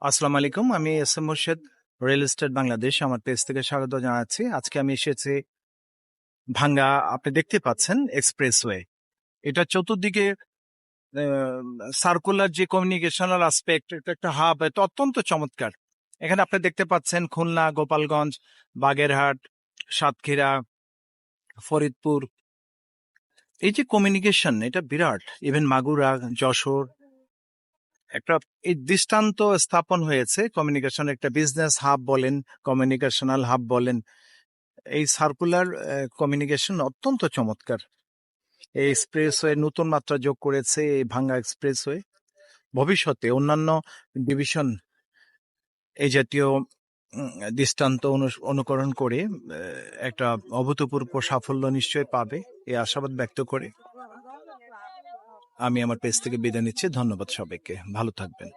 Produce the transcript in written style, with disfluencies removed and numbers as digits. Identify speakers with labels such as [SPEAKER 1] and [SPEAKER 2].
[SPEAKER 1] আসসালামু আলাইকুম। আমি S M Morshed, real estate Bangladesh. আমার পেজ থেকে স্বাগত জানাচ্ছি। আজকে আমি এসেছি ভাঙ্গা। আপনি দেখতে পাচ্ছেন এক্সপ্রেসওয়ে। এটা চতুর্দিকে সার্কুলার যে কমিউনিকেশনাল আসপেক্ট, এটা একটা হাব, এটা অত্যন্ত চমৎকার। এখানে আপনি দেখতে পাচ্ছেন খুলনা, গোপালগঞ্জ, বাগেরহাট, সাতক্ষীরা, ফরিদপুর। এই যে কমিউনিকেশন, এটা বিরাট। ইভেন মাগুরা, যশোর, একটা এই দৃষ্টান্ত স্থাপন হয়েছে কমিউনিকেশন। একটা বিজনেস হাব বলেন, কমিউনিকেশনাল হাব বলেন, এই সার্কুলার কমিউনিকেশন অত্যন্ত চমৎকার। এই এক্সপ্রেসওয়ে নতুন মাত্রা যোগ করেছে এই ভাঙ্গা এক্সপ্রেসওয়ে। ভবিষ্যতে অন্যান্য ডিভিশন এই জাতীয় দৃষ্টান্ত অনুকরণ করে একটা অভূতপূর্ব সাফল্য নিশ্চয় পাবে, এই আশাবাদ ব্যক্ত করে আমি আমার পেজ থেকে বিদায় নিচ্ছি। ধন্যবাদ সবাইকে, ভালো থাকবেন।